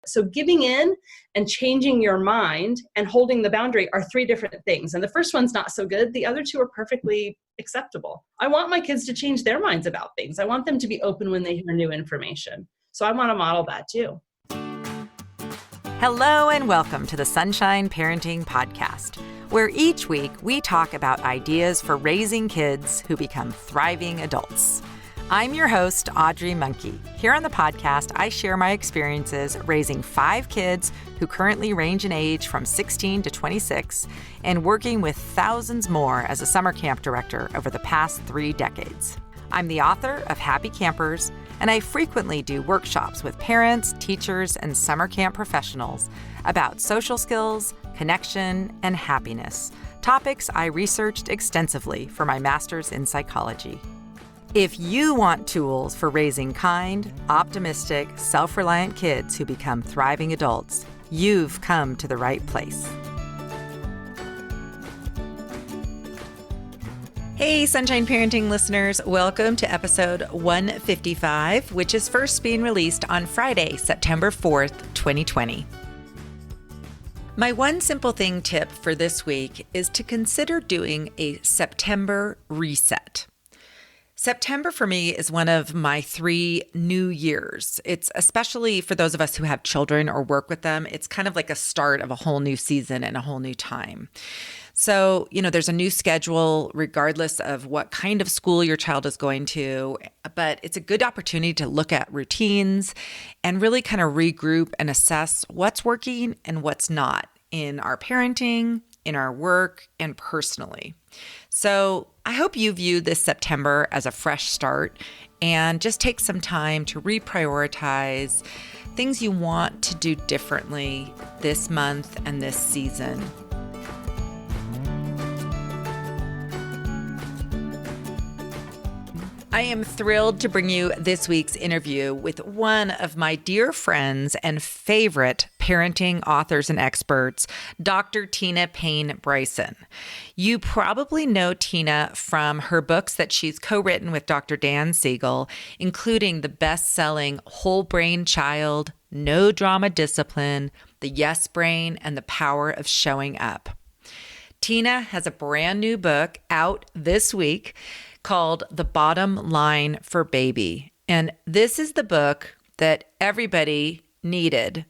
So giving in and changing your mind and holding the boundary are three different things. And the first one's not so good. The other two are perfectly acceptable. I want my kids to change their minds about things. I want them to be open when they hear new information. So I want to model that too. Hello and welcome to the Sunshine Parenting Podcast, where each week we talk about ideas for raising kids who become thriving adults. I'm your host, Audrey Monkey. Here on the podcast, I share my experiences raising 5 kids who currently range in age from 16 to 26 and working with thousands more as a summer camp director over the past 3 decades. I'm the author of Happy Campers, and I frequently do workshops with parents, teachers, and summer camp professionals about social skills, connection, and happiness, topics I researched extensively for my master's in psychology. If you want tools for raising kind, optimistic, self-reliant kids who become thriving adults, you've come to the right place. Hey, Sunshine Parenting listeners, welcome to episode 155, which is first being released on Friday, September 4th, 2020. My one simple thing tip for this week is to consider doing a September reset. September for me is one of my 3 new years. It's especially for those of us who have children or work with them, it's kind of like a start of a whole new season and a whole new time. So, there's a new schedule regardless of what kind of school your child is going to, but it's a good opportunity to look at routines and really kind of regroup and assess what's working and what's not in our parenting, in our work, and personally. So I hope you view this September as a fresh start and just take some time to reprioritize things you want to do differently this month and this season. I am thrilled to bring you this week's interview with one of my dear friends and favorite parenting authors and experts, Dr. Tina Payne Bryson. You probably know Tina from her books that she's co-written with Dr. Dan Siegel, including the best-selling Whole Brain Child, No Drama Discipline, The Yes Brain, and The Power of Showing Up. Tina has a brand new book out this week called The Bottom Line for Baby. And this is the book that everybody needed.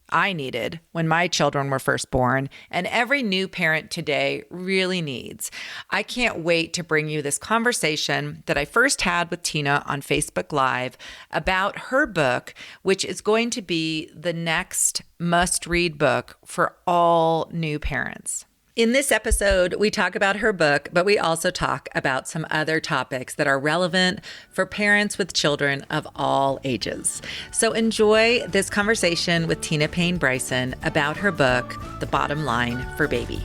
I needed when my children were first born, and every new parent today really needs. I can't wait to bring you this conversation that I first had with Tina on Facebook Live about her book, which is going to be the next must-read book for all new parents. In this episode, we talk about her book, but we also talk about some other topics that are relevant for parents with children of all ages. So enjoy this conversation with Tina Payne Bryson about her book, The Bottom Line for Baby.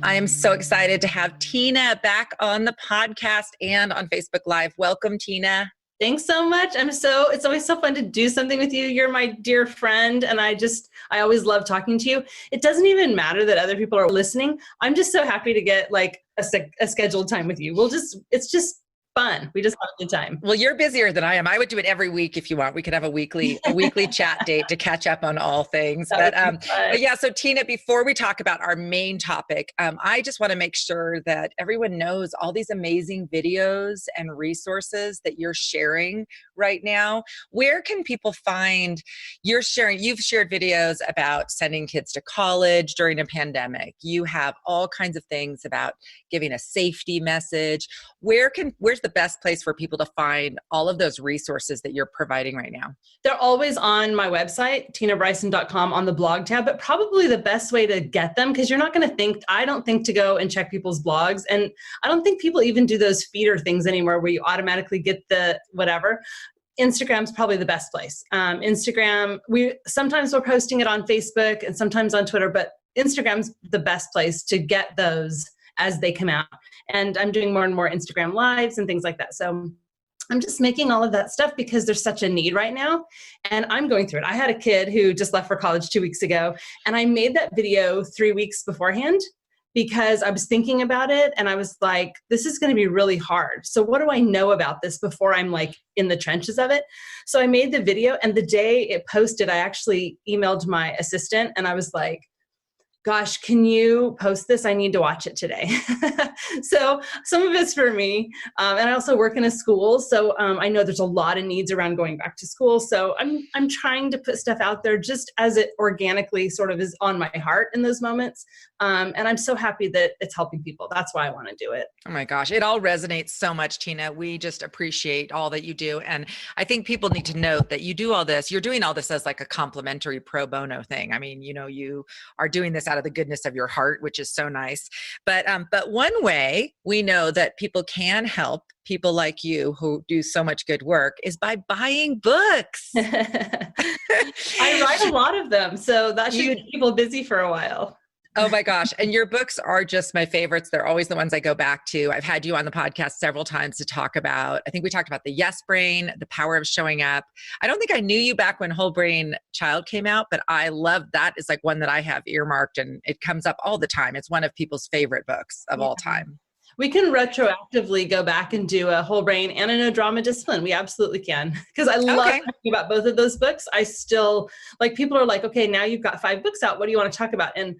I am so excited to have Tina back on the podcast and on Facebook Live. Welcome, Tina. Thanks so much. It's always so fun to do something with you. You're my dear friend. And I always love talking to you. It doesn't even matter that other people are listening. I'm just so happy to get like a scheduled time with you. It's just fun. We just have a good time. Well, you're busier than I am. I would do it every week if you want. We could have a weekly chat date to catch up on all things. But yeah, so Tina, before we talk about our main topic, I just want to make sure that everyone knows all these amazing videos and resources that you're sharing right now. Where can people find you've shared videos about sending kids to college during a pandemic. You have all kinds of things about giving a safety message. Where's the best place for people to find all of those resources that you're providing right now? They're always on my website, tinabryson.com, on the blog tab, but probably the best way to get them, because you're not going to I don't think to go and check people's blogs. And I don't think people even do those feeder things anymore where you automatically get the whatever. Instagram's probably the best place. Instagram, sometimes we're posting it on Facebook and sometimes on Twitter, but Instagram's the best place to get those as they come out. And I'm doing more and more Instagram lives and things like that. So I'm just making all of that stuff because there's such a need right now. And I'm going through it. I had a kid who just left for college 2 weeks ago, and I made that video 3 weeks beforehand because I was thinking about it and I was like, this is going to be really hard. So what do I know about this before I'm like in the trenches of it? So I made the video, and the day it posted, I actually emailed my assistant and I was like, gosh, can you post this? I need to watch it today. So some of it's for me. And I also work in a school. So I know there's a lot of needs around going back to school. So I'm trying to put stuff out there just as it organically sort of is on my heart in those moments. And I'm so happy that it's helping people. That's why I want to do it. Oh my gosh, it all resonates so much, Tina. We just appreciate all that you do. And I think people need to note that you do all this. You're doing all this as like a complimentary pro bono thing. I mean, you are doing this out of the goodness of your heart, which is so nice. But one way we know that people can help people like you who do so much good work is by buying books. I write a lot of them, so that should keep people busy for a while. Oh my gosh. And your books are just my favorites. They're always the ones I go back to. I've had you on the podcast several times to talk about, I think we talked about the Yes Brain, the power of showing up. I don't think I knew you back when Whole Brain Child came out, but I love that. It's like one that I have earmarked and it comes up all the time. It's one of people's favorite books of all time. We can retroactively go back and do a Whole Brain and a No Drama Discipline. We absolutely can. Because I love talking about both of those books. I still, like, people are like, okay, now you've got 5 books out. What do you want to talk about? And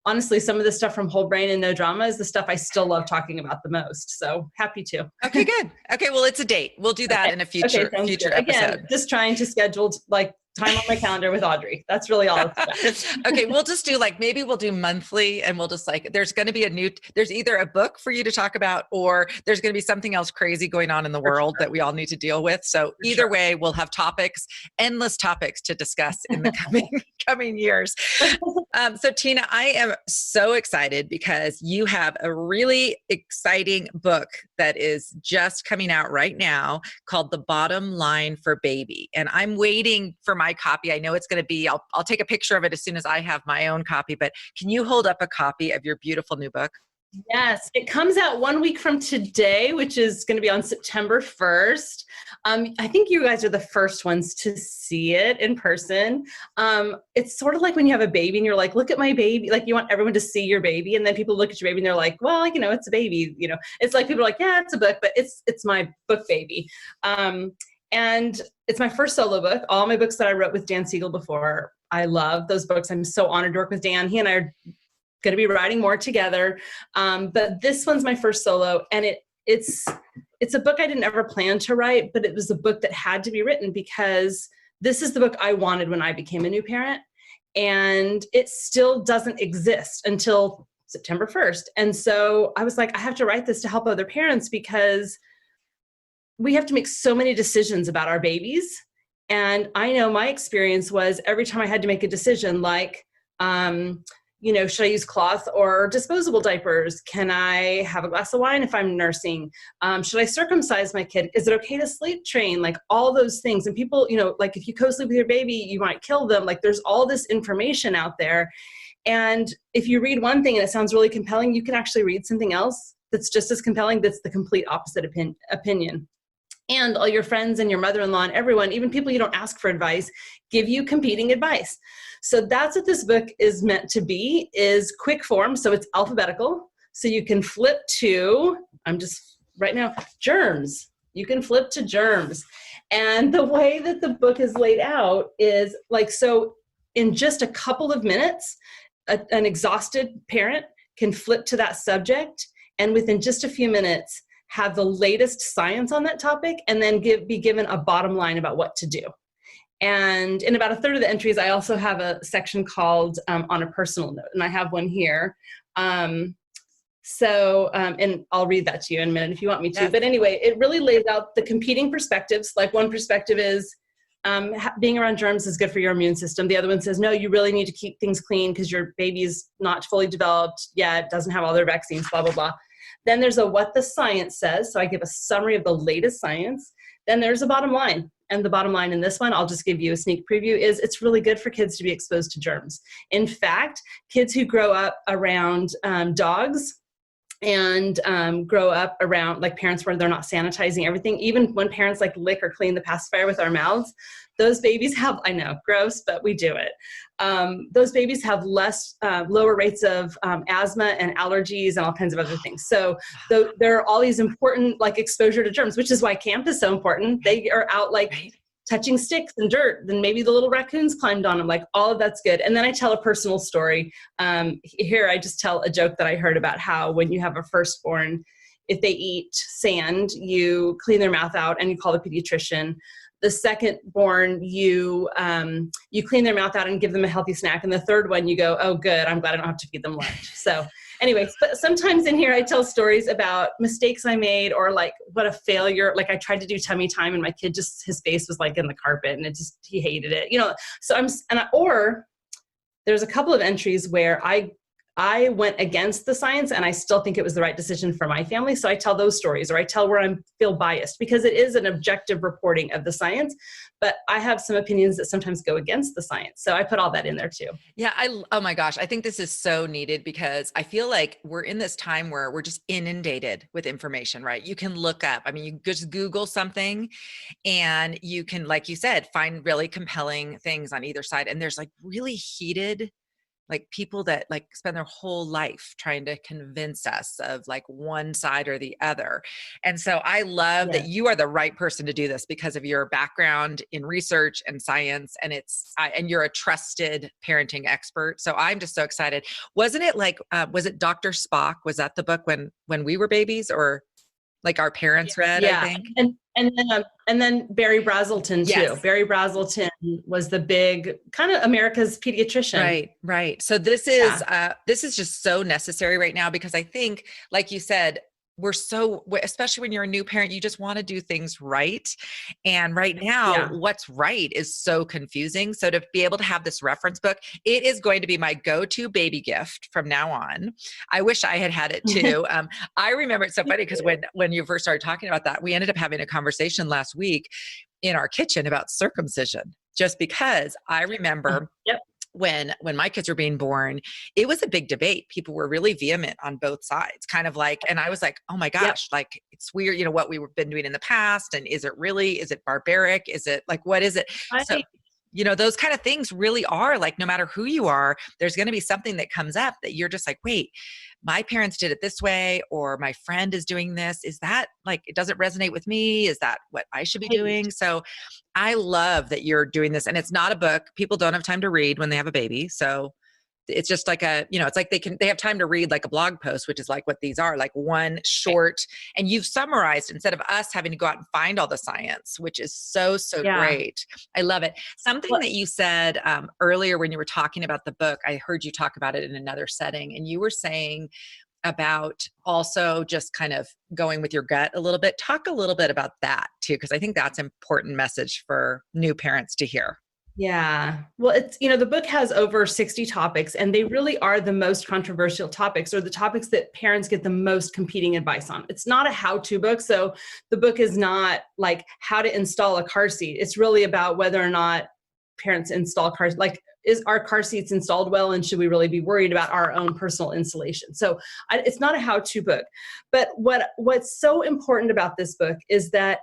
honestly, some of the stuff from Whole Brain and No Drama is the stuff I still love talking about the most. So happy to. Okay, good. Okay, well, it's a date. We'll do that in a future episode. Again, just trying to schedule like time on my calendar with Audrey. That's really all it's about. Okay, we'll just do like, maybe we'll do monthly and we'll just like, there's going to be there's either a book for you to talk about or there's going to be something else crazy going on in the world that we all need to deal with. So either way, we'll have topics, endless topics to discuss in the coming years. So Tina, I am so excited because you have a really exciting book that is just coming out right now called The Bottom Line for Baby. And I'm waiting for my copy. I know it's going to be, I'll take a picture of it as soon as I have my own copy, but can you hold up a copy of your beautiful new book? Yes, it comes out 1 week from today, which is going to be on September 1st. I think you guys are the first ones to see it in person. It's sort of like when you have a baby and you're like, look at my baby. Like you want everyone to see your baby. And then people look at your baby and they're like, well, it's a baby. It's like people are like, yeah, it's a book, but it's my book baby. And it's my first solo book. All my books that I wrote with Dan Siegel before, I love those books. I'm so honored to work with Dan. He and I are going to be writing more together. But this one's my first solo, and it's a book I didn't ever plan to write, but it was a book that had to be written because this is the book I wanted when I became a new parent. And it still doesn't exist until September 1st. And so I was like, I have to write this to help other parents because we have to make so many decisions about our babies. And I know my experience was every time I had to make a decision, like, should I use cloth or disposable diapers? Can I have a glass of wine if I'm nursing? Should I circumcise my kid? Is it okay to sleep train? Like all those things. And people, like if you co-sleep with your baby, you might kill them. Like there's all this information out there. And if you read one thing and it sounds really compelling, you can actually read something else that's just as compelling, that's the complete opposite opinion. And all your friends and your mother-in-law and everyone, even people you don't ask for advice, give you competing advice. So that's what this book is meant to be, is quick form. So it's alphabetical. So you can flip to, germs. You can flip to germs. And the way that the book is laid out is like, so in just a couple of minutes, an exhausted parent can flip to that subject. And within just a few minutes, have the latest science on that topic, and then be given a bottom line about what to do. And in about a third of the entries, I also have a section called On a Personal Note, and I have one here. And I'll read that to you in a minute if you want me to. Yes. But anyway, it really lays out the competing perspectives. Like one perspective is being around germs is good for your immune system. The other one says, no, you really need to keep things clean because your baby's not fully developed yet, doesn't have all their vaccines, blah, blah, blah. Then there's a what the science says. So I give a summary of the latest science. Then there's a bottom line. And the bottom line in this one, I'll just give you a sneak preview, is it's really good for kids to be exposed to germs. In fact, kids who grow up around dogs and grow up around like parents where they're not sanitizing everything. Even when parents like lick or clean the pacifier with our mouths, those babies have, I know, gross, but we do it. Those babies have lower rates of asthma and allergies and all kinds of other things. So there are all these important like exposure to germs, which is why camp is so important. They are out like touching sticks and dirt, then maybe the little raccoons climbed on them, like all of that's good. And then I tell a personal story. Here I just tell a joke that I heard about how when you have a firstborn, if they eat sand, you clean their mouth out and you call the pediatrician. The second born, you clean their mouth out and give them a healthy snack. And the third one, you go, oh, good, I'm glad I don't have to feed them lunch. So anyways, but sometimes in here I tell stories about mistakes I made or like what a failure. Like I tried to do tummy time and my kid just, his face was like in the carpet and he hated it, you know? So or there's a couple of entries where I went against the science and I still think it was the right decision for my family. So I tell those stories, or I tell where I feel biased, because it is an objective reporting of the science, but I have some opinions that sometimes go against the science. So I put all that in there too. Yeah. Oh my gosh. I think this is so needed because I feel like we're in this time where we're just inundated with information, right? You can look up, I mean, you just Google something and you can, like you said, find really compelling things on either side. And there's like really heated like people that like spend their whole life trying to convince us of like one side or the other. And so I love that you are the right person to do this because of your background in research and science. And and you're a trusted parenting expert. So I'm just so excited. Wasn't it like, was it Dr. Spock? Was that the book when we were babies, or like our parents read, I think? And then Barry Brazelton too. Yes. Barry Brazelton was the big kind of America's pediatrician. Right. So this is just so necessary right now because I think, like you said, especially when you're a new parent, you just want to do things right. And right now, what's right is so confusing. So to be able to have this reference book, it is going to be my go-to baby gift from now on. I wish I had it too. I remember it's so funny because when you first started talking about that, we ended up having a conversation last week in our kitchen about circumcision, just because I remember when my kids were being born, it was a big debate. People were really vehement on both sides, kind of like, and I was like, oh my gosh, like it's weird, what we've been doing in the past. And is it barbaric? Is it like, what is it? So, those kind of things really are like, no matter who you are, there's going to be something that comes up that you're just like, wait, my parents did it this way, or my friend is doing this. Is that like, it doesn't resonate with me? Is that what I should be doing? So I love that you're doing this. And it's not a book. People don't have time to read when they have a baby. So it's just like it's like they have time to read like a blog post, which is like what these are, like one short, and you've summarized instead of us having to go out and find all the science, which is so great. I love it. Something that you said earlier when you were talking about the book, I heard you talk about it in another setting, and you were saying about also just kind of going with your gut a little bit. Talk a little bit about that too, because I think that's an important message for new parents to hear. Yeah. Well, it's, the book has over 60 topics, and they really are the most controversial topics, or the topics that parents get the most competing advice on. It's not a how-to book. So the book is not like how to install a car seat. It's really about whether or not parents install cars, like, is our car seats installed well, and should we really be worried about our own personal installation? So it's not a how-to book. But what's so important about this book is that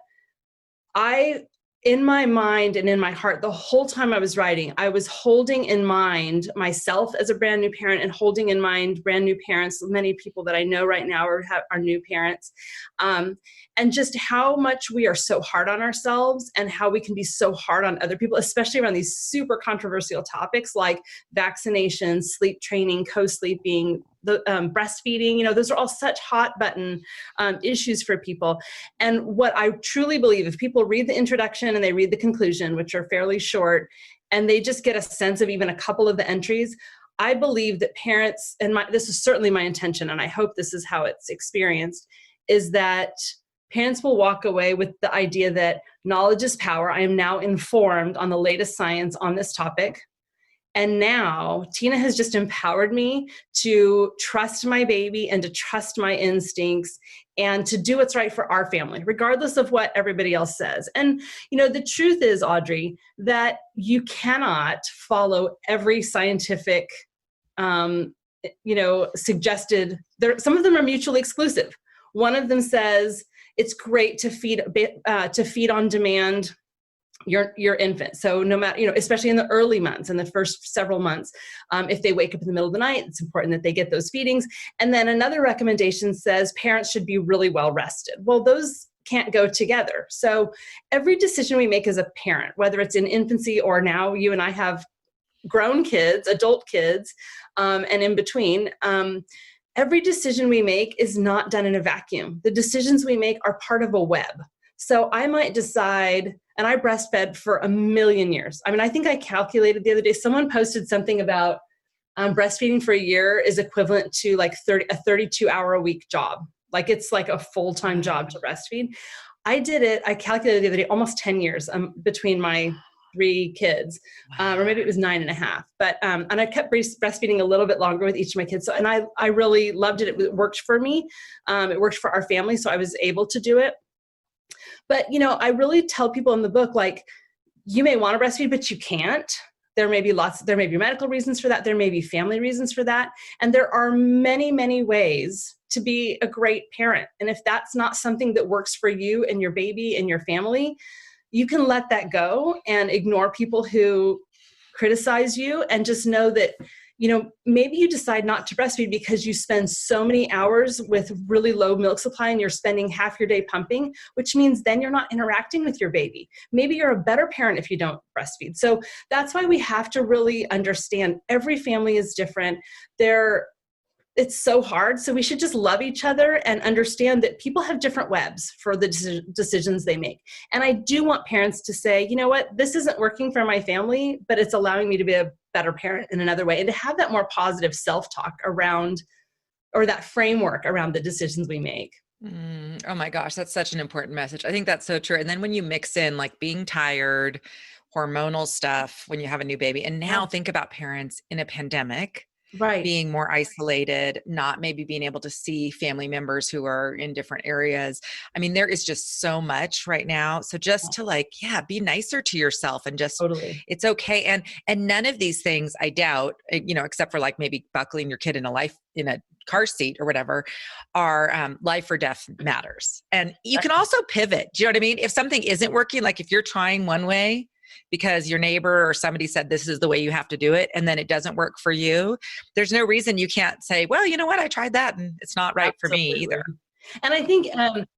in my mind and in my heart, the whole time I was writing, I was holding in mind myself as a brand new parent, and holding in mind brand new parents. Many people that I know right now are new parents, and just how much we are so hard on ourselves, and how we can be so hard on other people, especially around these super controversial topics like vaccinations, sleep training, co-sleeping, the breastfeeding. Those are all such hot button issues for people. And what I truly believe, if people read the introduction and they read the conclusion, which are fairly short, and they just get a sense of even a couple of the entries, I believe that parents, and this is certainly my intention, and I hope this is how it's experienced, is that parents will walk away with the idea that knowledge is power. I am now informed on the latest science on this topic. And now Tina has just empowered me to trust my baby and to trust my instincts and to do what's right for our family, regardless of what everybody else says. And, the truth is, Audrey, that you cannot follow every scientific suggested there. Some of them are mutually exclusive. One of them says it's great to feed on demand your infant. So no matter, especially in the early months, in the first several months, if they wake up in the middle of the night, it's important that they get those feedings. And then another recommendation says parents should be really well rested. Well, those can't go together. So every decision we make as a parent, whether it's in infancy or now you and I have grown kids, adult kids, and in between, every decision we make is not done in a vacuum. The decisions we make are part of a web. So I might decide, and I breastfed for a million years. I mean, I think I calculated the other day, someone posted something about breastfeeding for a year is equivalent to like a 32-hour-a-week job. Like it's like a full-time job to breastfeed. I did it, I calculated the other day, almost 10 years between my 3 kids, or maybe it was 9.5. But, and I kept breastfeeding a little bit longer with each of my kids. So, and I really loved it. It worked for me. It worked for our family. So I was able to do it. But, I really tell people in the book, like, you may want to breastfeed, but you can't. There may be medical reasons for that. There may be family reasons for that. And there are many, many ways to be a great parent. And if that's not something that works for you and your baby and your family, you can let that go and ignore people who criticize you, and just know that, maybe you decide not to breastfeed because you spend so many hours with really low milk supply and you're spending half your day pumping, which means then you're not interacting with your baby. Maybe you're a better parent if you don't breastfeed. So that's why we have to really understand every family is different. It's so hard. So we should just love each other and understand that people have different webs for the decisions they make. And I do want parents to say, you know what, this isn't working for my family, but it's allowing me to be a better parent in another way, and to have that more positive self-talk around, or that framework around the decisions we make. Oh my gosh, that's such an important message. I think that's so true. And then when you mix in like being tired, hormonal stuff, when you have a new baby, and now think about parents in a pandemic, right, being more isolated, not maybe being able to see family members who are in different areas. I mean, there is just so much right now. So just to be nicer to yourself, and just, totally, it's okay. And none of these things, I doubt, except for like maybe buckling your kid in a car seat or whatever, are life or death matters. And you can also pivot. Do you know what I mean? If something isn't working, like if you're trying one way because your neighbor or somebody said this is the way you have to do it, and then it doesn't work for you, there's no reason you can't say, well, you know what, I tried that and it's not right for me either. And I think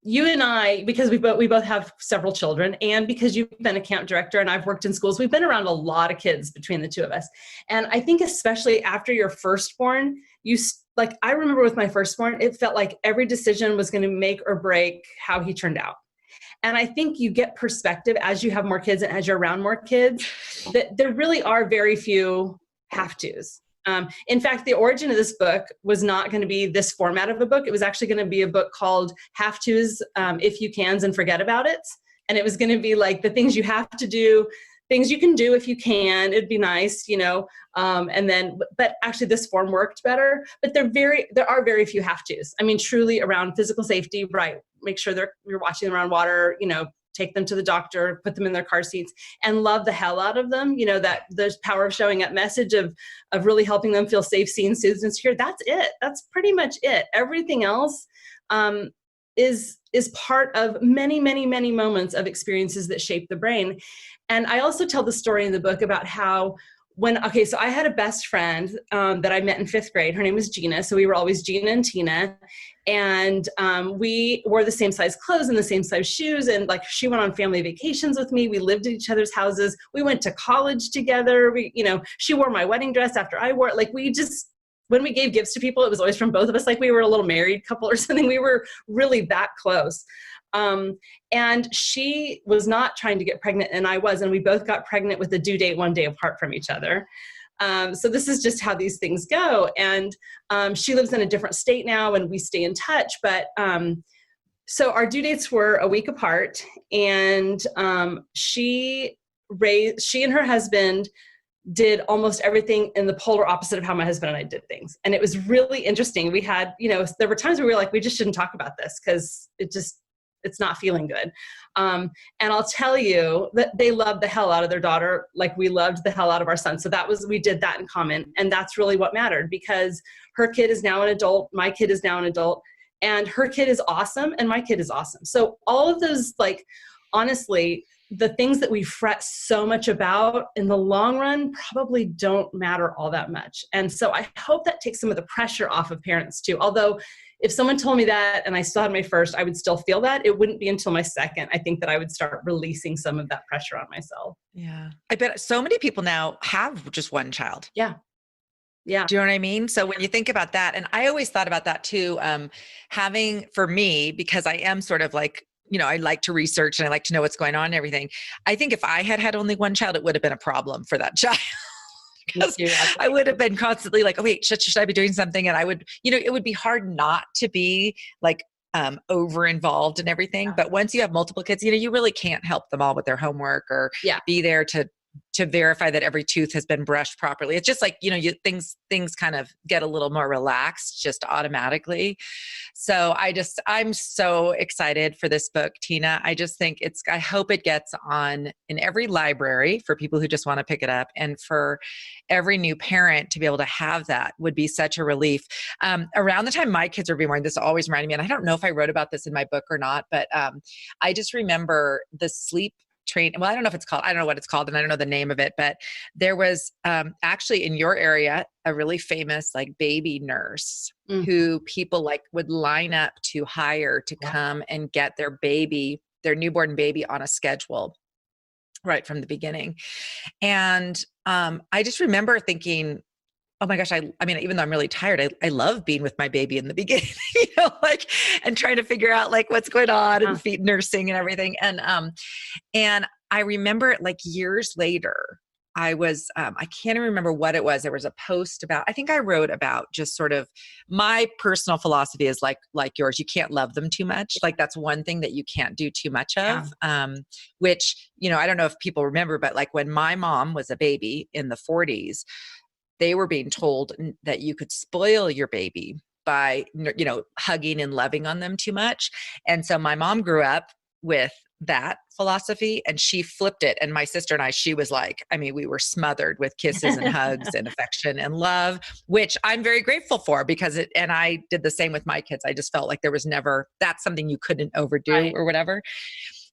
you and I, because we both have several children, and because you've been a camp director and I've worked in schools, we've been around a lot of kids between the two of us. And I think especially after your firstborn, I remember with my firstborn, it felt like every decision was going to make or break how he turned out. And I think you get perspective as you have more kids and as you're around more kids, that there really are very few have-tos. In fact, the origin of this book was not going to be this format of a book. It was actually going to be a book called Have-Tos, If You Cans and Forget About It. And it was going to be like the things you have to do, things you can do if you can. It'd be nice, but actually this form worked better. But there are very few have-tos. I mean, truly around physical safety, right? Make sure you're watching them around water, take them to the doctor, put them in their car seats, and love the hell out of them. That there's power of showing up message of really helping them feel safe, seen, soothed, and secure. That's it. That's pretty much it. Everything else is part of many, many, many moments of experiences that shape the brain. And I also tell the story in the book about how so I had a best friend that I met in 5th grade. Her name was Gina. So we were always Gina and Tina. And we wore the same size clothes and the same size shoes. And she went on family vacations with me. We lived at each other's houses. We went to college together. She wore my wedding dress after I wore it. When we gave gifts to people, it was always from both of us. Like we were a little married couple or something. We were really that close. And she was not trying to get pregnant, and I was, and we both got pregnant with a due date 1 day apart from each other. So this is just how these things go. And she lives in a different state now, and we stay in touch. But so our due dates were a week apart, and she and her husband did almost everything in the polar opposite of how my husband and I did things. And it was really interesting. We had, there were times where we were like, we just shouldn't talk about this because it's it's not feeling good. And I'll tell you that they love the hell out of their daughter, like we loved the hell out of our son. So we did that in common. And that's really what mattered, because her kid is now an adult, my kid is now an adult, and her kid is awesome, and my kid is awesome. So all of those, like, honestly, the things that we fret so much about in the long run probably don't matter all that much. And so I hope that takes some of the pressure off of parents too. Although if someone told me that and I still had my first, I would still feel that. It wouldn't be until my second, I think, that I would start releasing some of that pressure on myself. Yeah. I bet so many people now have just one child. Yeah. Yeah. Do you know what I mean? So when you think about that, and I always thought about that too, having, for me, because I am sort of like, I like to research and I like to know what's going on and everything. I think if I had only one child, it would have been a problem for that child. Because I would have been constantly like, oh wait, should I be doing something? And I would, it would be hard not to be like over involved and everything. Yeah. But once you have multiple kids, you really can't help them all with their homework or be there to verify that every tooth has been brushed properly. It's just like, things kind of get a little more relaxed just automatically. So I'm so excited for this book, Tina. I just think I hope it gets on in every library for people who just want to pick it up. And for every new parent to be able to have that would be such a relief. Around the time my kids were being born, this always reminded me, and I don't know if I wrote about this in my book or not, but I just remember the sleep train. Well, I don't know what it's called, and I don't know the name of it, but there was actually in your area, a really famous like baby nurse who people like would line up to hire to come and get their newborn baby on a schedule right from the beginning. And I just remember thinking, oh my gosh, I mean, even though I'm really tired, I love being with my baby in the beginning, and trying to figure out like what's going on and feed nursing and everything. And I remember like years later, I can't even remember what it was. There was a post I think I wrote about just sort of my personal philosophy is like yours. You can't love them too much. Like that's one thing that you can't do too much of, which, I don't know if people remember, but like when my mom was a baby in the 40s, they were being told that you could spoil your baby by, hugging and loving on them too much. And so my mom grew up with that philosophy and she flipped it. And my sister and she was like, we were smothered with kisses and hugs and affection and love, which I'm very grateful for and I did the same with my kids. I just felt like there was never, that's something you couldn't overdo or whatever.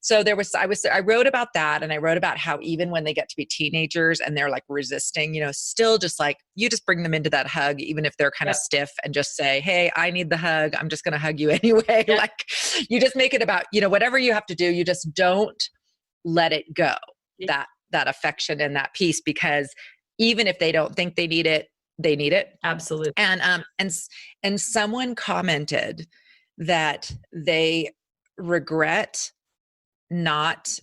So I wrote about that, and I wrote about how even when they get to be teenagers and they're like resisting, still just like, you just bring them into that hug, even if they're kind of stiff, and just say, hey, I need the hug. I'm just going to hug you anyway. Like you just make it about, whatever you have to do, you just don't let it go, that affection and that peace, because even if they don't think they need it, they need it. Absolutely. And someone commented that they regret not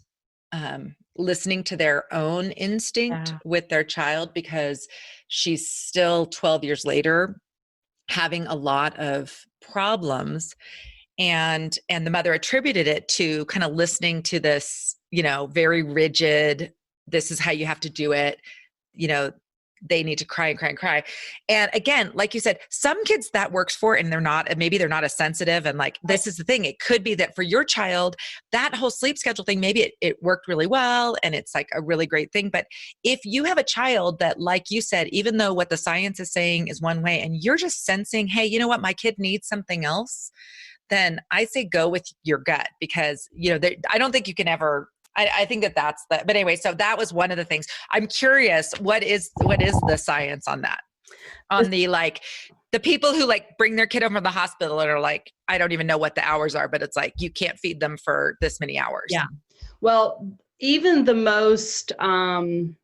listening to their own instinct with their child, because she's still 12 years later having a lot of problems. And the mother attributed it to kind of listening to this, very rigid, this is how you have to do it, they need to cry and cry and cry. And again, like you said, some kids that works for, and maybe they're not as sensitive. And like, this is the thing. It could be that for your child, that whole sleep schedule thing, maybe it worked really well. And it's like a really great thing. But if you have a child that, like you said, even though what the science is saying is one way, and you're just sensing, hey, you know what, my kid needs something else, then I say go with your gut, because, I don't think you can ever, I think that's but anyway, so that was one of the things. I'm curious, what is the science on that? On the, like, the people who like bring their kid over to the hospital and are like, I don't even know what the hours are, but it's like, you can't feed them for this many hours. Yeah. Well, even the most kind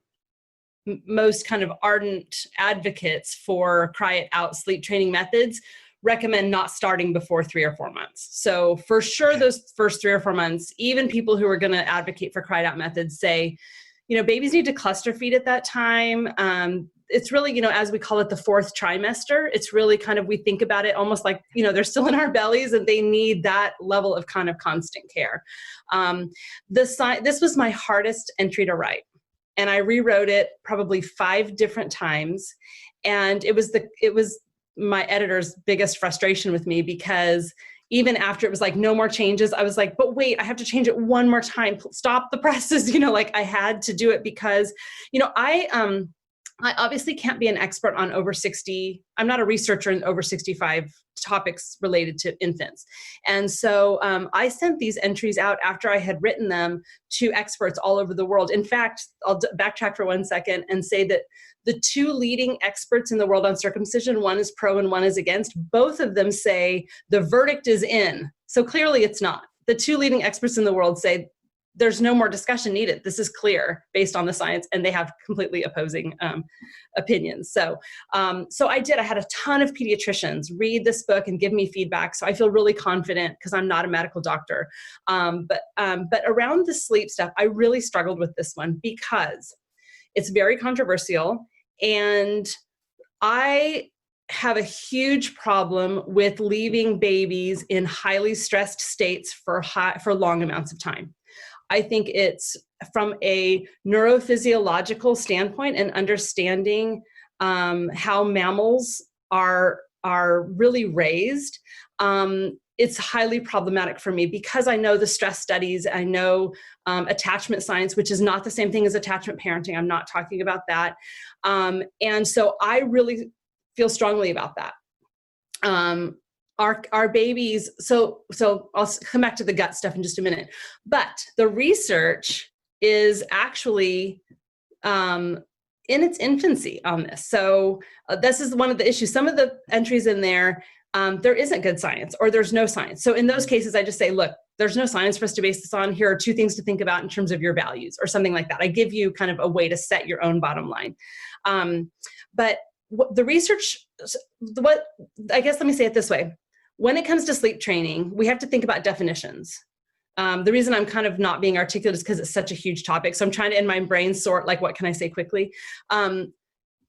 of ardent advocates for cry it out sleep training methods recommend not starting before 3 or 4 months. So for sure, those first 3 or 4 months, even people who are going to advocate for cried out methods say, babies need to cluster feed at that time. It's really, as we call it, the 4th trimester. It's really kind of, we think about it almost like, they're still in our bellies and they need that level of kind of constant care. This was my hardest entry to write. And I rewrote it probably 5 different times. And it was my editor's biggest frustration with me, because even after it was like, no more changes, I was like, but wait, I have to change it one more time. Stop the presses. Like I had to do it because, I obviously can't be an expert on over 60. I'm not a researcher in over 65 topics related to infants. And so I sent these entries out after I had written them to experts all over the world. In fact, I'll backtrack for 1 second and say that the 2 leading experts in the world on circumcision, one is pro and one is against, both of them say the verdict is in. So clearly it's not. The 2 leading experts in the world say there's no more discussion needed. This is clear based on the science, and they have completely opposing opinions. So I had a ton of pediatricians read this book and give me feedback. So I feel really confident because I'm not a medical doctor. But around the sleep stuff, I really struggled with this one because it's very controversial, and I have a huge problem with leaving babies in highly stressed states for long amounts of time. I think it's from a neurophysiological standpoint and understanding how mammals are really raised. It's highly problematic for me because I know the stress studies, I know attachment science, which is not the same thing as attachment parenting. I'm not talking about that. And so I really feel strongly about that. Our babies, so I'll come back to the gut stuff in just a minute, but the research is actually in its infancy on this. So this is one of the issues. Some of the entries in there, there isn't good science or there's no science. So in those cases, I just say, look, there's no science for us to base this on. Here are 2 things to think about in terms of your values or something like that. I give you kind of a way to set your own bottom line. But the research, I guess, let me say it this way. When it comes to sleep training, we have to think about definitions. The reason I'm kind of not being articulate is because it's such a huge topic. So I'm trying to, in my brain, sort like, what can I say quickly?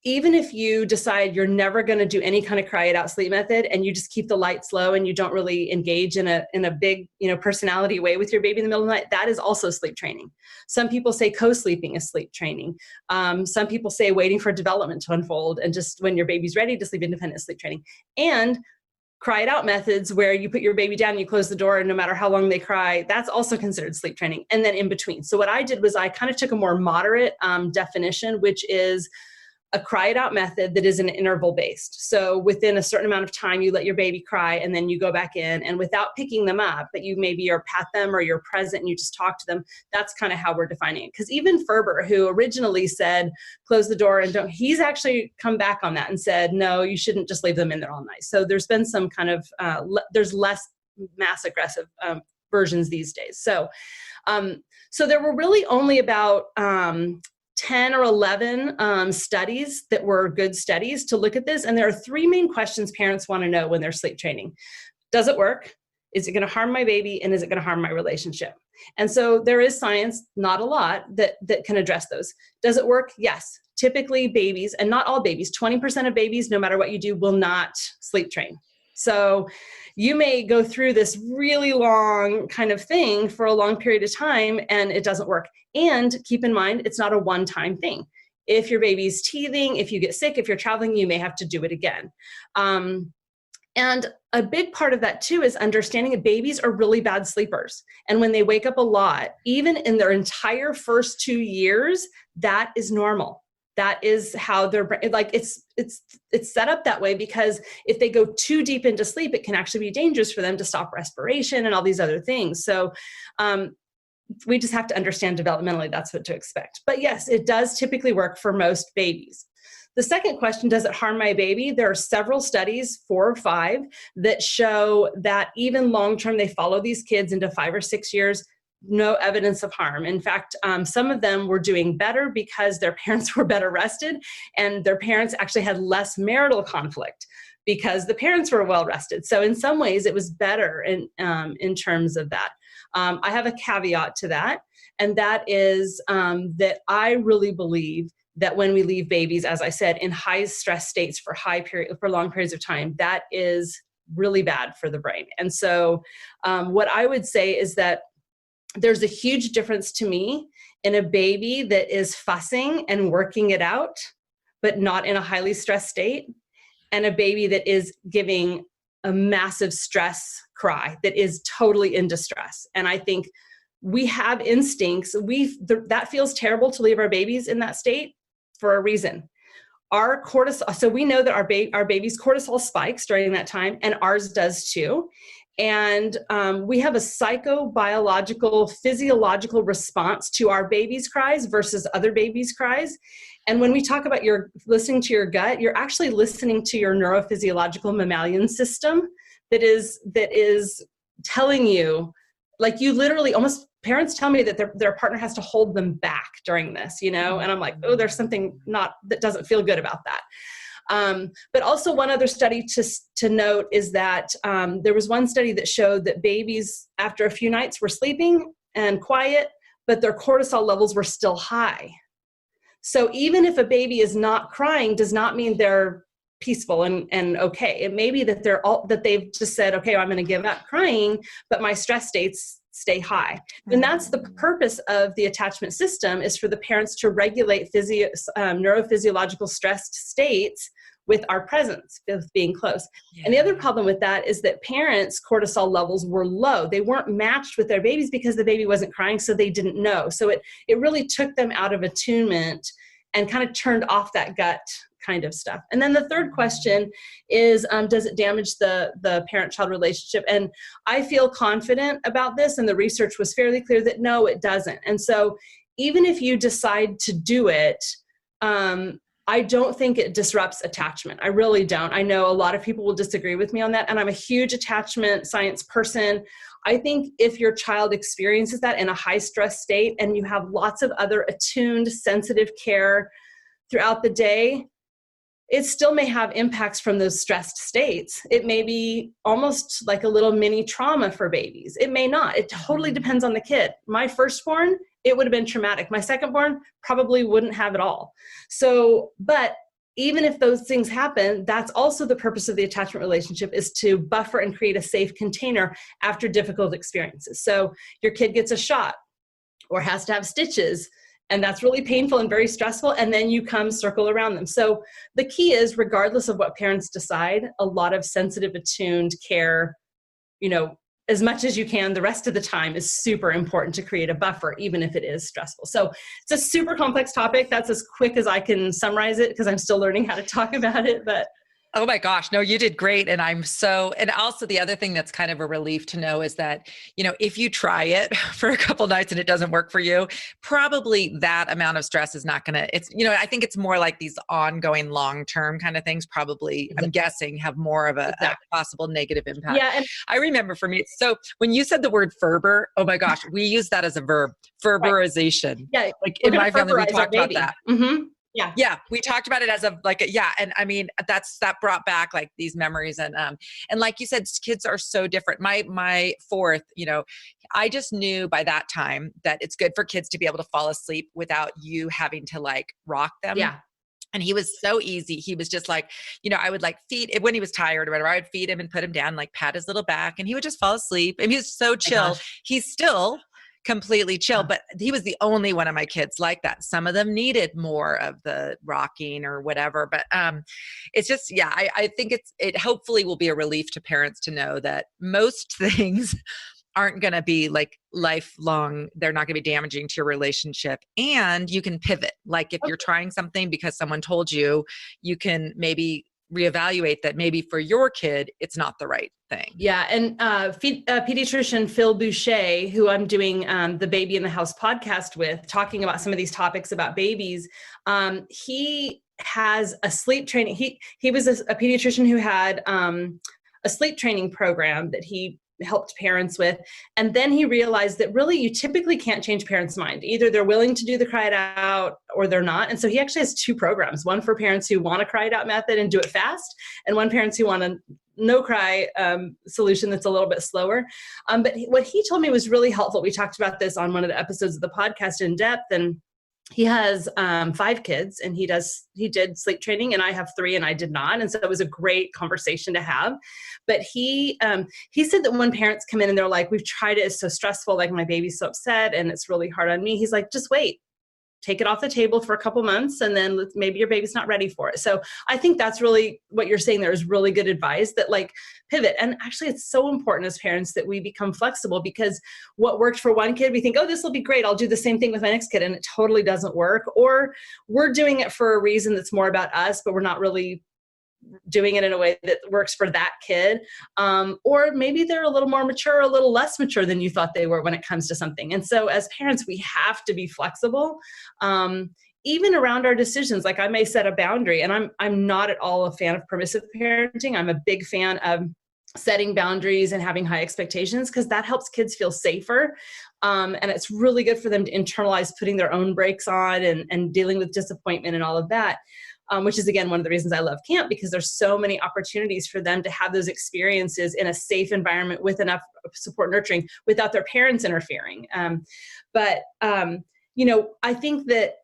Even if you decide you're never going to do any kind of cry it out sleep method and you just keep the lights low and you don't really engage in a big, personality way with your baby in the middle of the night, that is also sleep training. Some people say co-sleeping is sleep training. Some people say waiting for development to unfold and just when your baby's ready to sleep independent is sleep training. And cry it out methods where you put your baby down and you close the door and no matter how long they cry, that's also considered sleep training. And then in between. So what I did was I kind of took a more moderate definition, which is a cry it out method that is an interval based. So within a certain amount of time, you let your baby cry and then you go back in and without picking them up, but you maybe are pat them or you're present and you just talk to them. That's kind of how we're defining it. Because even Ferber, who originally said, close the door and don't, he's actually come back on that and said, no, you shouldn't just leave them in there all night. So there's been some kind of, there's less mass aggressive versions these days. So there were really only about 10 or 11 studies that were good studies to look at this. And there are 3 main questions parents want to know when they're sleep training. Does it work? Is it going to harm my baby? And is it going to harm my relationship? And so there is science, not a lot, that can address those. Does it work? Yes. Typically babies, and not all babies, 20% of babies, no matter what you do, will not sleep train. So you may go through this really long kind of thing for a long period of time and it doesn't work. And keep in mind, it's not a one-time thing. If your baby's teething, if you get sick, if you're traveling, you may have to do it again. And a big part of that too is understanding that babies are really bad sleepers. And when they wake up a lot, even in their entire first 2 years, that is normal. That is how their brain, like it's set up that way because if they go too deep into sleep, it can actually be dangerous for them to stop respiration and all these other things. So we just have to understand developmentally that's what to expect. But yes, it does typically work for most babies. The second question, does it harm my baby? There are several studies, 4 or 5, that show that even long-term, they follow these kids into 5 or 6 years, no evidence of harm. In fact, some of them were doing better because their parents were better rested and their parents actually had less marital conflict because the parents were well rested. So in some ways it was better in terms of that. I have a caveat to that, and that is that I really believe that when we leave babies, as I said, in high stress states for long periods of time, that is really bad for the brain. And so what I would say is that there's a huge difference to me in a baby that is fussing and working it out, but not in a highly stressed state, and a baby that is giving a massive stress cry that is totally in distress. And I think we have instincts. That feels terrible to leave our babies in that state for a reason. Our cortisol, so we know that our baby's cortisol spikes during that time, and ours does too. And we have a psychobiological, physiological response to our baby's cries versus other babies' cries. And when we talk about listening to your gut, you're actually listening to your neurophysiological mammalian system that is telling you, like, you literally almost, parents tell me that their partner has to hold them back during this, and I'm like, oh, there's something that doesn't feel good about that. But also one other study to note is that there was one study that showed that babies after a few nights were sleeping and quiet, but their cortisol levels were still high. So even if a baby is not crying, does not mean they're peaceful and okay. It may be that that they've just said, okay, I'm going to give up crying, but my stress states stay high. And that's the purpose of the attachment system, is for the parents to regulate neurophysiological stressed states with our presence, with being close. Yeah. And the other problem with that is that parents' cortisol levels were low. They weren't matched with their babies because the baby wasn't crying, so they didn't know. So it really took them out of attunement and kind of turned off that gut kind of stuff. And then the third question is, does it damage the parent-child relationship? And I feel confident about this, and the research was fairly clear that no, it doesn't. And so even if you decide to do it, I don't think it disrupts attachment. I really don't. I know a lot of people will disagree with me on that, and I'm a huge attachment science person. I think if your child experiences that in a high stress state and you have lots of other attuned, sensitive care throughout the day, it still may have impacts from those stressed states. It may be almost like a little mini trauma for babies. It may not. It totally depends on the kid. My firstborn, it would have been traumatic. My secondborn probably wouldn't have it all. So, but even if those things happen, that's also the purpose of the attachment relationship, is to buffer and create a safe container after difficult experiences. So your kid gets a shot or has to have stitches, and that's really painful and very stressful, and then you come circle around them. So the key is, regardless of what parents decide, a lot of sensitive, attuned care, as much as you can the rest of the time, is super important to create a buffer, even if it is stressful. So it's a super complex topic. That's as quick as I can summarize it, because I'm still learning how to talk about it. But oh my gosh, no, you did great. And and also the other thing that's kind of a relief to know is that, if you try it for a couple nights and it doesn't work for you, probably that amount of stress is not going to, I think it's more like these ongoing long-term kind of things probably, I'm guessing, have more of a possible negative impact. Yeah. And I remember for me, so when you said the word fervor, oh my gosh, we use that as a verb, fervorization. Yeah. Like in my family, we talked about that. Mm-hmm. Yeah. Yeah. We talked about it as and I mean, that brought back like these memories. And like you said, kids are so different. My fourth, I just knew by that time that it's good for kids to be able to fall asleep without you having to like rock them. Yeah. And he was so easy. He was just like, I would like feed when he was tired or whatever, I would feed him and put him down, like pat his little back, and he would just fall asleep. And he was so chill. He's still completely chill, but he was the only one of my kids like that. Some of them needed more of the rocking or whatever, but it's just, I think it hopefully will be a relief to parents to know that most things aren't going to be like lifelong. They're not going to be damaging to your relationship, and you can pivot. Like if you're trying something because someone told you, you can maybe reevaluate that maybe for your kid, it's not the right thing. Yeah. And pediatrician Phil Boucher, who I'm doing the Baby in the House podcast with, talking about some of these topics about babies, he has a sleep training. He was a pediatrician who had a sleep training program that he helped parents with. And then he realized that really you typically can't change parents' mind. Either they're willing to do the cry it out or they're not. And so he actually has two programs, one for parents who want a cry it out method and do it fast, and one parents who want a no cry solution that's a little bit slower. But what he told me was really helpful. We talked about this on one of the episodes of the podcast in depth, and he has 5 kids, and he did sleep training, and I have 3 and I did not. And so it was a great conversation to have. But he said that when parents come in and they're like, we've tried it, it's so stressful, like my baby's so upset and it's really hard on me. He's like, just wait. take it off the table for a couple months, and then maybe your baby's not ready for it. So I think that's really what you're saying there is really good advice, that like pivot. And actually it's so important as parents that we become flexible, because what worked for one kid, we think, oh, this will be great, I'll do the same thing with my next kid. And it totally doesn't work. Or we're doing it for a reason that's more about us, but we're not really doing it in a way that works for that kid. Or maybe they're a little more mature, a little less mature than you thought they were when it comes to something. And so as parents, we have to be flexible, even around our decisions. Like I may set a boundary, and I'm not at all a fan of permissive parenting. I'm a big fan of setting boundaries and having high expectations, because that helps kids feel safer. And it's really good for them to internalize putting their own brakes on and dealing with disappointment and all of that. Which is, again, one of the reasons I love camp, because there's so many opportunities for them to have those experiences in a safe environment with enough support nurturing without their parents interfering. But I think that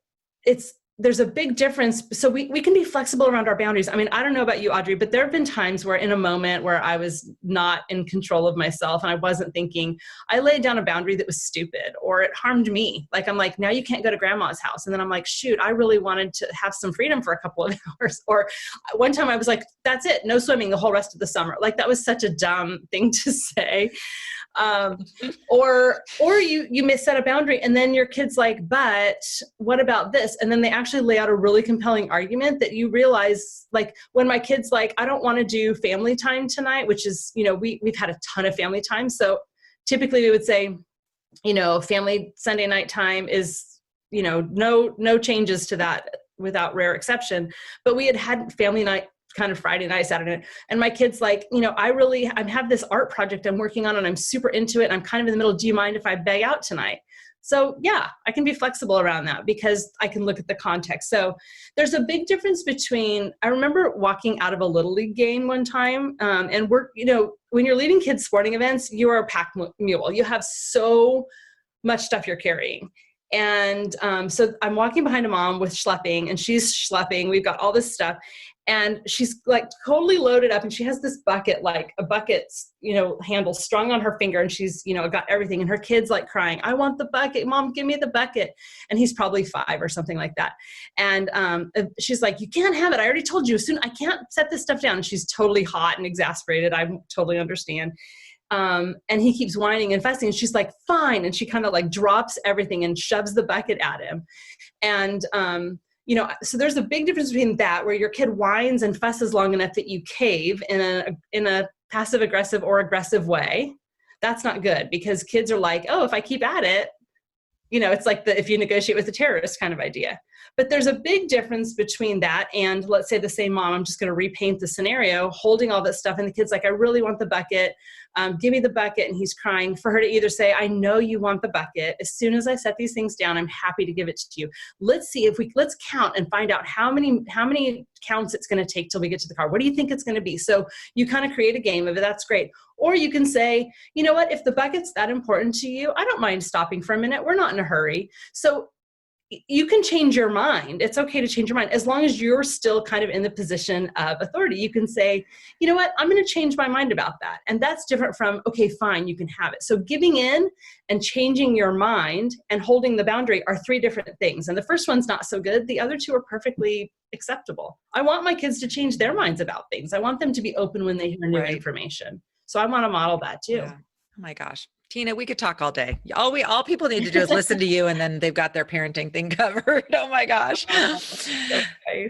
there's a big difference. So we can be flexible around our boundaries. I mean, I don't know about you, Audrey, but there have been times where in a moment where I was not in control of myself and I wasn't thinking, I laid down a boundary that was stupid, or it harmed me. Like, I'm like, now you can't go to grandma's house. And then I'm like, shoot, I really wanted to have some freedom for a couple of hours. Or one time I was like, that's it, no swimming the whole rest of the summer. Like, that was such a dumb thing to say. Or you set a boundary, and then your kid's like, but what about this? And then they actually lay out a really compelling argument that you realize, like when my kid's like, I don't want to do family time tonight, which is, we've had a ton of family time. So typically we would say, family Sunday night time is, no changes to that without rare exception. But we had family night kind of Friday night, Saturday night. And my kid's like, I have this art project I'm working on and I'm super into it. And I'm kind of in the middle. Do you mind if I beg out tonight? So yeah, I can be flexible around that because I can look at the context. So there's a big difference between, I remember walking out of a Little League game one time, and when you're leading kids sporting events, you are a pack mule. You have so much stuff you're carrying. And so I'm walking behind a mom with schlepping, and she's schlepping. We've got all this stuff. And she's like totally loaded up, and she has this bucket, like a bucket, handle strung on her finger, and she's, got everything. And her kid's like crying, I want the bucket, Mom, give me the bucket. And he's probably 5 or something like that. And she's like, you can't have it. I already told you, I can't set this stuff down. And she's totally hot and exasperated. I totally understand. And he keeps whining and fussing, and she's like, fine. And she kind of like drops everything and shoves the bucket at him. And, so there's a big difference between that, where your kid whines and fusses long enough that you cave in a passive aggressive or aggressive way. That's not good, because kids are like, oh, if I keep at it, it's like if you negotiate with a terrorist kind of idea. But there's a big difference between that and, let's say, the same mom, I'm just going to repaint the scenario, holding all this stuff, and the kid's like, I really want the bucket. Give me the bucket. And he's crying, for her to either say, I know you want the bucket. As soon as I set these things down, I'm happy to give it to you. Let's count and find out how many counts it's going to take till we get to the car. What do you think it's going to be? So you kind of create a game of it. That's great. Or you can say, you know what, if the bucket's that important to you, I don't mind stopping for a minute. We're not in a hurry. So you can change your mind. It's okay to change your mind as long as you're still kind of in the position of authority. You can say, you know what, I'm going to change my mind about that. And that's different from, okay, fine, you can have it. So giving in and changing your mind and holding the boundary are 3 different things. And the first one's not so good. The other 2 are perfectly acceptable. I want my kids to change their minds about things. I want them to be open when they hear new information. So I want to model that too. Yeah. Oh my gosh. Tina, we could talk all day. All people need to do is listen to you, and then they've got their parenting thing covered. Oh my gosh. Nice.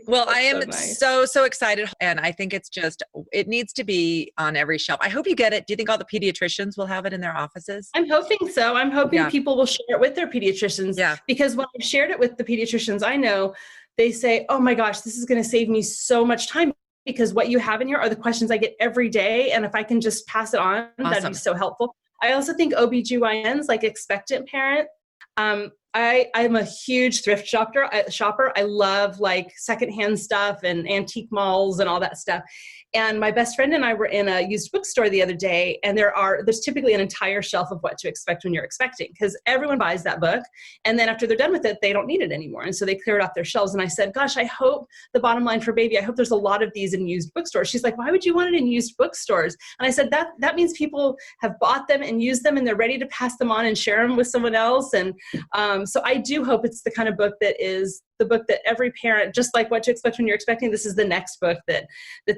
Well, I am so excited. And I think it needs to be on every shelf. I hope you get it. Do you think all the pediatricians will have it in their offices? I'm hoping so. I'm hoping people will share it with their pediatricians. Yeah. Because when I've shared it with the pediatricians, I know they say, oh my gosh, this is going to save me so much time, because what you have in here are the questions I get every day. And if I can just pass it on, that'd be so helpful. I also think OBGYNs, like expectant parent. I'm a huge thrift shopper. I love like secondhand stuff and antique malls and all that stuff. And my best friend and I were in a used bookstore the other day, and there's typically an entire shelf of What to Expect When You're Expecting, because everyone buys that book, and then after they're done with it, they don't need it anymore. And so they clear it off their shelves. And I said, gosh, I hope The Bottom Line for Baby, I hope there's a lot of these in used bookstores. She's like, why would you want it in used bookstores? And I said, that means people have bought them and used them, and they're ready to pass them on and share them with someone else. And so I do hope it's the kind of book that is the book that every parent, just like What to Expect When You're Expecting, this is the next book that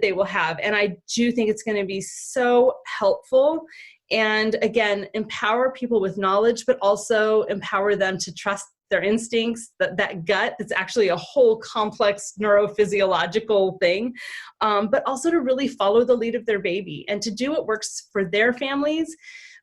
they will have. And I do think it's going to be so helpful. And again, empower people with knowledge, but also empower them to trust their instincts, that gut, that's actually a whole complex neurophysiological thing, but also to really follow the lead of their baby and to do what works for their families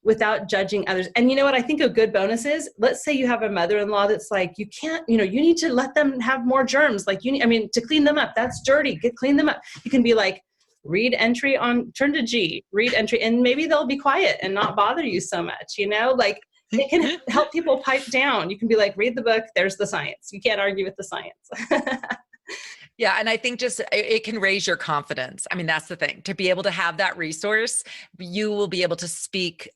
without judging others. And you know what I think a good bonus is? Let's say you have a mother-in-law that's like, you can't, you need to let them have more germs. Like to clean them up, that's dirty, clean them up. You can be like, turn to G, read entry, and maybe they'll be quiet and not bother you so much, like it can help people pipe down. You can be like, read the book, there's the science. You can't argue with the science. Yeah. And I think just it can raise your confidence. I mean, that's the thing. To be able to have that resource, you will be able to speak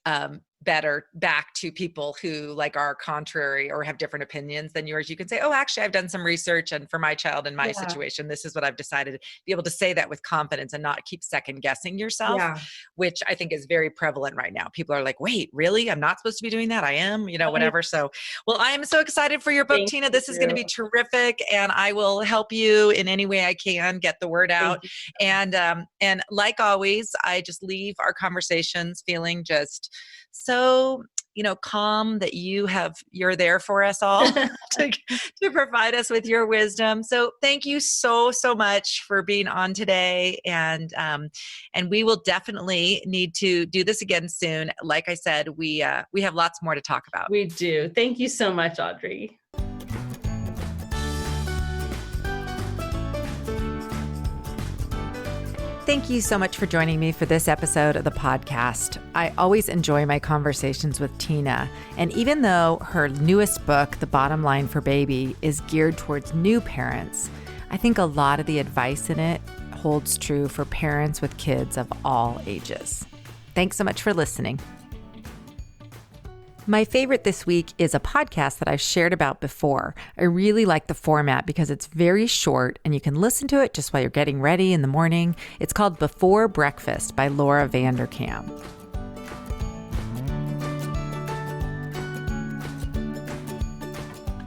better back to people who are contrary or have different opinions than yours. You can say, oh, actually, I've done some research, and for my child and my situation, this is what I've decided. Be able to say that with confidence and not keep second guessing yourself, which I think is very prevalent right now. People are like, wait, really? I'm not supposed to be doing that? I am, whatever. So, well, I am so excited for your book, Tina. This is going to be terrific. And I will help you in any way I can get the word out. And like always, I just leave our conversations feeling just so, calm that you're there for us all to provide us with your wisdom. So thank you so, so much for being on today. And we will definitely need to do this again soon. Like I said, we have lots more to talk about. We do. Thank you so much, Audrey. Thank you so much for joining me for this episode of the podcast. I always enjoy my conversations with Tina. And even though her newest book, The Bottom Line for Baby, is geared towards new parents, I think a lot of the advice in it holds true for parents with kids of all ages. Thanks so much for listening. My favorite this week is a podcast that I've shared about before. I really like the format because it's very short and you can listen to it just while you're getting ready in the morning. It's called Before Breakfast by Laura Vanderkam.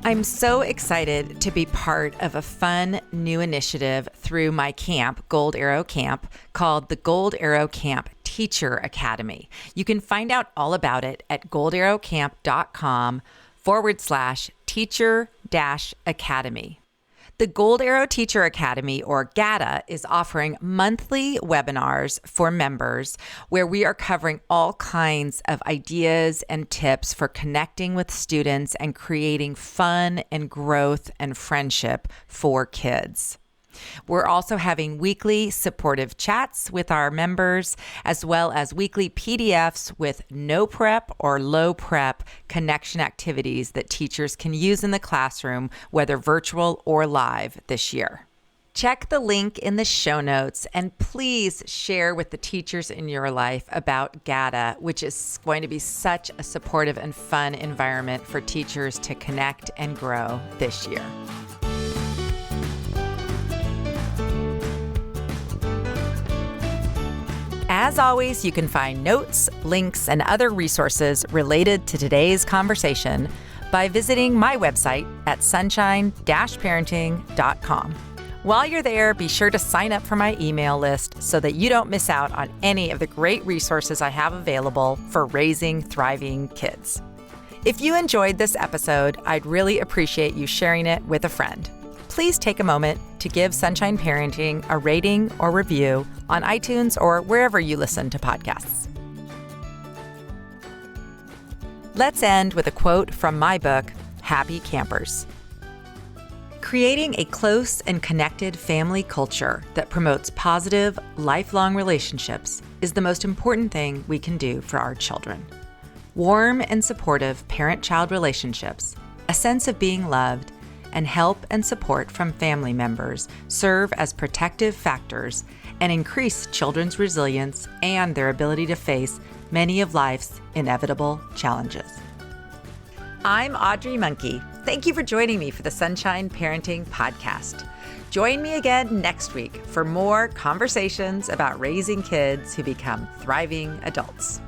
I'm so excited to be part of a fun new initiative through my camp, Gold Arrow Camp, called the Gold Arrow Camp Teacher Academy. You can find out all about it at goldarrowcamp.com/teacher-academy. The Gold Arrow Teacher Academy, or GATA, is offering monthly webinars for members where we are covering all kinds of ideas and tips for connecting with students and creating fun and growth and friendship for kids. We're also having weekly supportive chats with our members, as well as weekly PDFs with no prep or low prep connection activities that teachers can use in the classroom, whether virtual or live this year. Check the link in the show notes and please share with the teachers in your life about GATA, which is going to be such a supportive and fun environment for teachers to connect and grow this year. As always, you can find notes, links, and other resources related to today's conversation by visiting my website at sunshine-parenting.com. While you're there, be sure to sign up for my email list so that you don't miss out on any of the great resources I have available for raising thriving kids. If you enjoyed this episode, I'd really appreciate you sharing it with a friend. Please take a moment to give Sunshine Parenting a rating or review on iTunes or wherever you listen to podcasts. Let's end with a quote from my book, Happy Campers. Creating a close and connected family culture that promotes positive, lifelong relationships is the most important thing we can do for our children. Warm and supportive parent-child relationships, a sense of being loved, and help and support from family members serve as protective factors and increase children's resilience and their ability to face many of life's inevitable challenges. I'm Audrey Monkey. Thank you for joining me for the Sunshine Parenting Podcast. Join me again next week for more conversations about raising kids who become thriving adults.